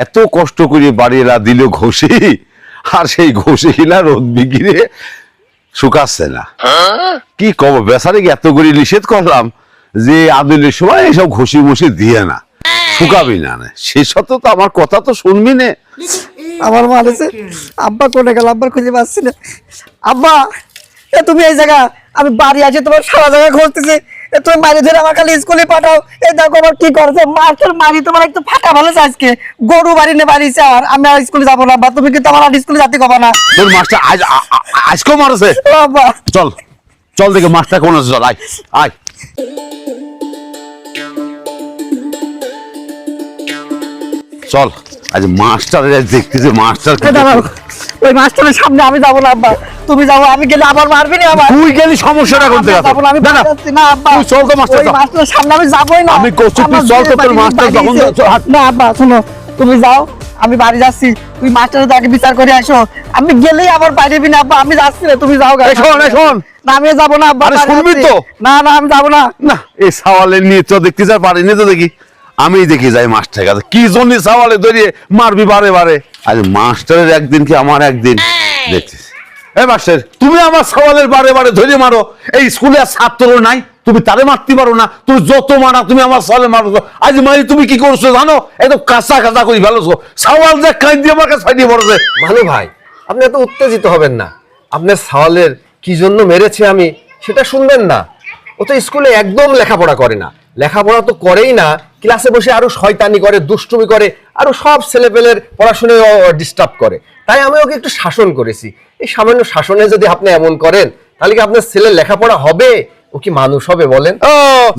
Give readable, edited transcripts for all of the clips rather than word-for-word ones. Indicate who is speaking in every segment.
Speaker 1: এত কষ্ট করে বাড়িরা দিল ঘষি, আর সেই ঘষি কিনা রোদ বিগিরে শুকাচ্ছে না। কি কব, বেচারিকে এত করে নিষেধ করলাম যে আদলের সময় এইসব ঘষি মসি দিয়ে না, শুকাবি না। সে সত্য তো আমার কথা তো শুনবি না।
Speaker 2: আমার মনে আছে আব্বা কোনে গেল, আব্বার খুঁজে পাচ্ছি না। আব্বা তুমি এই জায়গা, আমি বাড়ি আছি, তোমার সারা জায়গা খুঁজতেছি, তুমি বাইরে ধরে আমার খালি স্কুলে পাঠাও। এই দেখো আমার কি করছে, মাস্টার মারি তোমার একটু ফাটা ভালো আজকে, গরু বাড়ি নিয়ে বাড়িছে আর আমি আর স্কুলে যাবো না। বা তুমি কিন্তু আমার আর স্কুলে যেতে কবা না।
Speaker 1: তোর মাস্টার আজকেও মারছে।
Speaker 2: আব্বা
Speaker 1: চল চল দেখে মাস্টার কোন আছে, চল আয় আয়। চল আজ মাস্টার দেখতেছে, মাস্টার
Speaker 2: ওই মাস্টারের সামনে আমি যাবো না আব্বা, তুমি যাবো। আমি গেলে আবার মারবি না আবার।
Speaker 1: তুই গেলি সমস্যাটা করতে
Speaker 2: যাবো না, আমি যাচ্ছি না আব্বা।
Speaker 1: তুই চল তো মাস্টার,
Speaker 2: ওই মাস্টারের সামনে আমি যাবোই না।
Speaker 1: আমি করছি তুই চল তো, তোর মাস্টার যখন
Speaker 2: না আব্বা শোনো, তুমি যাও, আমি বাড়ি যাচ্ছি, তুই মাস্টারের আগে বিচার করে আসো। আমি গেলেই আবার পারবি না আব্বা, আমি যাচ্ছি না, তুমি যাও।
Speaker 1: শোন শোন,
Speaker 2: না আমি যাবো না আব্বা।
Speaker 1: আরে শুনবি তো?
Speaker 2: না না আমি যাবো না।
Speaker 1: না এই সাওয়ালের নিয়ে তো দেখতে যা পারিনি তো, দেখি আমি দেখি যাই মাস্টার কাছে কি জন্য সাওয়ালে ধরিয়ে মারবি বারে বারে। আজ মাস্টারের একদিন কি আমার একদিন দেখছিস। এই মাস্টার, তুমি আমার সাওয়ালের বারে বারে ধরিয়ে মারো, এই স্কুলে আর ছাত্র নাই, তুমি তারে মারতে পারো না, তুমি যত মারা তুমি আমার সাওয়ালে মারো। আজ মারি তুমি কি করছো জানো, একদম কাঁচা কাঁচা করে ফেলোছো। সাওয়াল যে কাঁদ দিয়ে আমার কাছে ফাইডিয়ে পড়েছে।
Speaker 3: ভালো ভাই, আপনি এত উত্তেজিত হবেন না। আপনার সাওয়ালের কি জন্য মেরেছে আমি সেটা শুনবেন না। ও তো স্কুলে একদম লেখাপড়া করে না, লেখাপড়া তো করেই না, ক্লাসে বসে আরো শয়তানি করে, দুষ্টুমি করে, আরো সব ছেলেপেলের পড়াশোনায় ডিস্টার্ব করে। তাই আমি ওকে একটু শাসন করেছি। এই সামান্য শাসনে যদি আপনি এমন করেন, তাহলে কি আপনার ছেলের লেখাপড়া হবে? ও কি মানুষ হবে বলেন?
Speaker 1: ও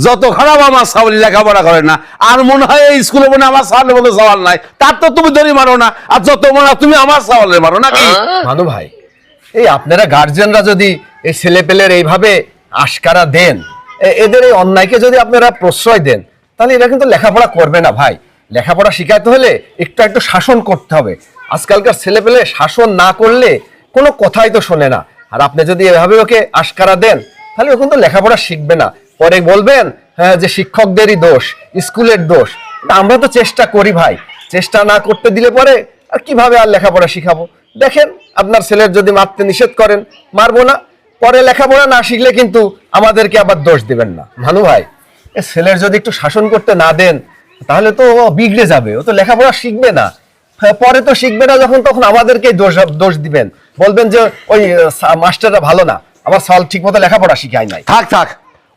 Speaker 1: যত খারাপ আমার সাওয়ালি লেখাপড়া করে না, আর মনে হয় এই স্কুলে মনে আমার সাওয়ালের মধ্যে সাওয়াল নাই, তার তো তুমি ধরে মারো না, আর যত মনে তুমি আমার সাওয়ালে মারো নাকি?
Speaker 3: মানু ভাই, এই আপনারা গার্জিয়ানরা যদি এই ছেলেপেলের এইভাবে আশকারা দেন, এদের এই অন্যায়কে যদি আপনারা প্রশ্রয় দেন, তাহলে এরা কিন্তু লেখাপড়া করবে না ভাই। লেখাপড়া শিখাইতে হলে একটু একটু শাসন করতে হবে। আজকালকার ছেলেপেলে শাসন না করলে কোনো কথাই তো শোনে না। আর আপনি যদি এভাবে ওকে আশকারা দেন, তাহলে ও কিন্তু লেখাপড়া শিখবে না। পরে বলবেন হ্যাঁ যে শিক্ষকদেরই দোষ, স্কুলের দোষ। আমরা তো চেষ্টা করি ভাই, চেষ্টা না করতে দিলে পরে আর কিভাবে আর লেখাপড়া শিখাবো? দেখেন আপনার ছেলের যদি মারতে নিষেধ করেন, মারবো না, পরে লেখাপড়া না শিখলে কিন্তু আমাদেরকে আবার দোষ দিবেন না। ভানু ভাই, এ ছেলের যদি একটু শাসন করতে না দেন, তাহলে তো ও বিগড়ে যাবে, ও তো লেখাপড়া শিখবে না। পরে তো শিখবে না যখন, তখন আমাদেরকে দোষ দিবেন, বলবেন যে ওই মাস্টাররা ভালো না, আমার সাল ঠিক মতো লেখাপড়া শিখায় নাই।
Speaker 1: থাক থাক,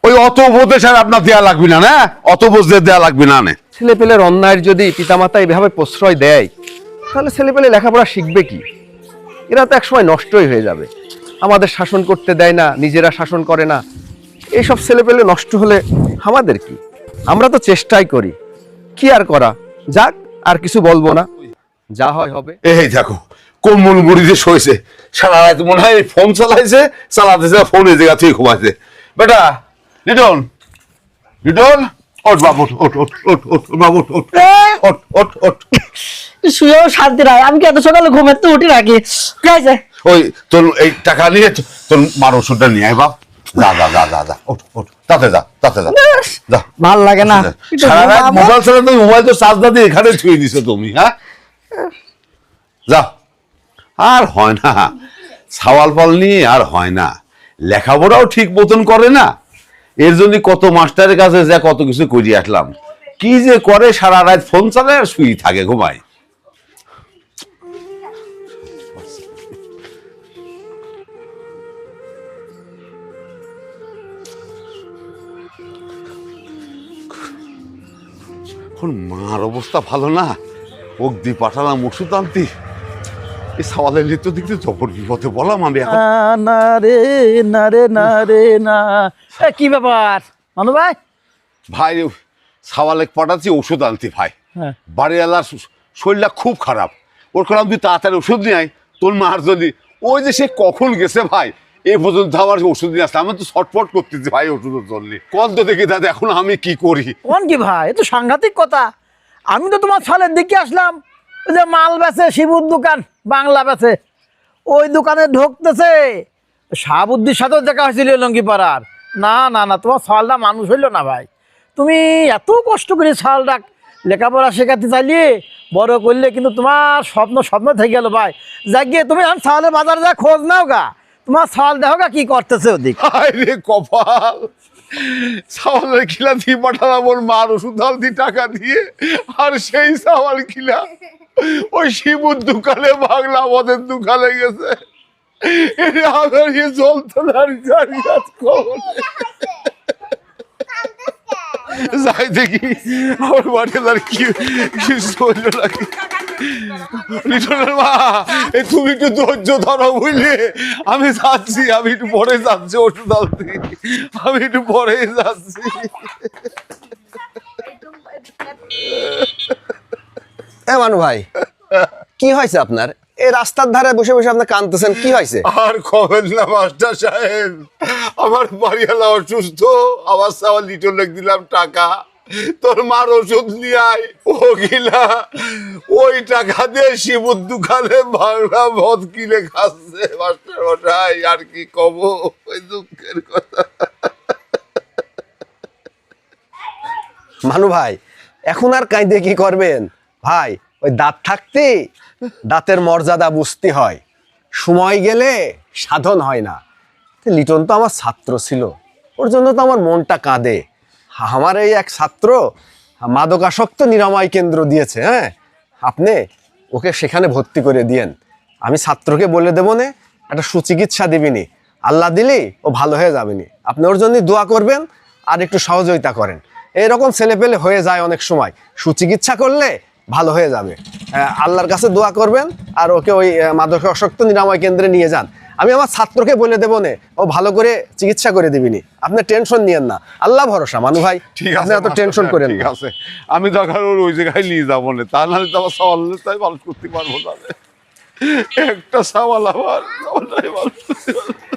Speaker 1: ওই অত উপদেশ আর আপনার দেয়া লাগবে না, না অত উপদেশ দেয়া লাগবে না।
Speaker 3: ছেলেপেলের অন্যায়ের যদি পিতামাতা এইভাবে প্রশ্রয় দেয়, তাহলে ছেলেপেলে লেখাপড়া শিখবে কি? এরা তো একসময় নষ্টই হয়ে যাবে। আমাদের শাসন করতে দেয় না, নিজেরা শাসন করে না, এইসব ছেলেপেলে নষ্ট হলে আমাদের কি? আমরা তো চেষ্টাই করি, কি আর করা যাক, আর কিছু বলবো না, যা হয় হবে।
Speaker 1: এই দেখো কোমল মুড়িতে শোয়েছে, সারা রাত মনে হয় ফোন চালাইছে, চালাতেছে ফোনের জায়গা থেকে ঘুমাইছে। বেটা লিটন, লিটন ওঠ বাবু, ওঠ ওঠ ওঠ ওঠ বাবু, ওঠ ওঠ ওঠ ওঠ।
Speaker 2: শুয়েও শান্তি নাই, আমি কি এত সকালে ঘুমের তো উঠি নাকি? কি হয়েছে?
Speaker 1: ওই তোর এই টাকা নিয়ে তোর মার ওষুধটা নিয়ে আয় বাপ, যা যা যা যা যা, ওঠ ওঠ, তাতে যা তাতে যা যা।
Speaker 2: ভাল লাগে না
Speaker 1: সারা রাত মোবাইল চালাতে, মোবাইল তো চার্জ না দিয়ে এখানে ছুঁয়ে দিছো তুমি। হ্যাঁ যা, আর হয় না, সাওয়াল পাল নিয়ে আর হয় না, লেখাপড়াও ঠিক মতন করে না। এর জন্য কত মাস্টারের কাছে যা কত কিছু করিয়ে আসলাম, কি যে করে সারা রাত ফোন চালায় আর শুয়ে থাকে, ঘুমায়। এখন মার অবস্থা ভালো না, অগ্দি পাঠালাম ওষুধ আনতি, এই সাওয়ালের নৃত্য দেখতে জবর বিপদে বললাম আমি এখন।
Speaker 4: না রে না রে না রে না। কি ব্যাপার মানু ভাই?
Speaker 1: ভাই সাওয়ালে পাঠাচ্ছি ওষুধ আনতি ভাই,
Speaker 4: হ্যাঁ।
Speaker 1: বাড়িওয়ালার শরীরটা খুব খারাপ, ওর কারণ তুই তাড়াতাড়ি ওষুধ নিয়ে আয় তোর মার যদি। ওই যে সে কখন গেছে ভাই, এই পর্যন্ত আমার ওষুধ নিয়ে আসতে আমি তো ছটফট করতেছি ভাই ওষুধের জন্য। কল তো দেখি দাদা এখন আমি কি করি।
Speaker 4: কোন কি ভাই, এ তো সাংঘাতিক কথা। আমি তো তোমার ছালের দিকে আসলাম, ওই যে মাল বেচে শিবুর দোকান, বাংলা বেচে, ওই দোকানে ঢুকতেছে শাহাবুদ্দির সাথেও দেখা হয়েছিল লঙ্গি পাড়ার। না না না, তোমার ছালটা মানুষ হইল না ভাই। তুমি এত কষ্ট করে ছালটা লেখাপড়া শেখাতে চাইলে বড় করলে কিন্তু তোমার স্বপ্ন স্বপ্ন থেকে গেল ভাই। যাক গিয়ে তুমি এখন ছাগলের বাজারে যা খোঁজ নাও গা, তোমার ছাগল দেখো গা কি করতেছে ওদিক।
Speaker 1: আরে কপাল, ছাওয়ালের খিলা দিয়ে পাঠালাম ওর মার ওষুধ দিয়ে টাকা দিয়ে, আর সেই ছাওয়াল খিলা ওই শিবুর দোকানে বাংলা আমাদের দোকানে গেছে। এটা আমার চলতো না, যাই দেখি আমার বাড়ি আর কি চলল নাকি। লিটনের মা, তুমি একটু ধৈর্য ধরো বুঝলে, আমি যাচ্ছি, আমি একটু পরে যাচ্ছি ওষুধ আনতে, আমি একটু পরে যাচ্ছি।
Speaker 3: মানু ভাই, কি হয়েছে আপনার? এই রাস্তার ধারে বসে বসে আপনি কাঁদতেছেন, কি হয়েছে?
Speaker 1: আর খবর না মাস্টার সাহেব, আমার বাড়িওয়ালা অসুস্থ, আবার সাবার লিটন দিলাম টাকা, তোর মার ওষুধ নিয়ে আয়, ও গিলা ওই টাকা দিয়ে শিবুর দোকানে বাংলা মদ কিনে খাচ্ছে মাস্টার মশাই। আর কি কব, ওই দুঃখের কথা।
Speaker 3: মানু ভাই, এখন আর কাঁদে কি করবেন ভাই? ওই দাঁত থাকতে দাঁতের মর্যাদা বুঝতে হয়, সময় গেলে সাধন হয় না। লিটন তো আমার ছাত্র ছিল, ওর জন্য তো আমার মনটা কাঁদে। আমার এই এক ছাত্র মাদকাসক্ত নিরাময় কেন্দ্র দিয়েছে, হ্যাঁ, আপনি ওকে সেখানে ভর্তি করে দিয়েন। আমি ছাত্রকে বলে দেবো না, একটা সুচিকিৎসা দিবিনি, আল্লাহ দিলি ও ভালো হয়ে যাবেনি। আপনি ওর জন্য দোয়া করবেন আর একটু সহযোগিতা করেন। এরকম ছেলেপেলে হয়ে যায় অনেক সময়, সুচিকিৎসা করলে ভালো হয়ে যাবে। আল্লাহর কাছে দোয়া করবেন আর ওকে ওই মাদকাসক্ত নিরাময় কেন্দ্রে নিয়ে যান। আমি আমার ছাত্রকে বলে দেবো না, ও ভালো করে চিকিৎসা করে দিবিনি। আপনি টেনশন নিয়েন না, আল্লাহ ভরসা মানু ভাই,
Speaker 1: ঠিক
Speaker 3: আপনি
Speaker 1: আছে,
Speaker 3: এত টেনশন করেন
Speaker 1: ঠিক
Speaker 3: না।
Speaker 1: আছে, আমি দরকার ওর ওই জায়গায় নিয়ে যাবো না, তা নাহলে তো আমার সওয়াল তাই মানুষ করতে পারবো না। একটা সওয়াল আমার সওয়ালটাই মানুষ করতে পারবো না।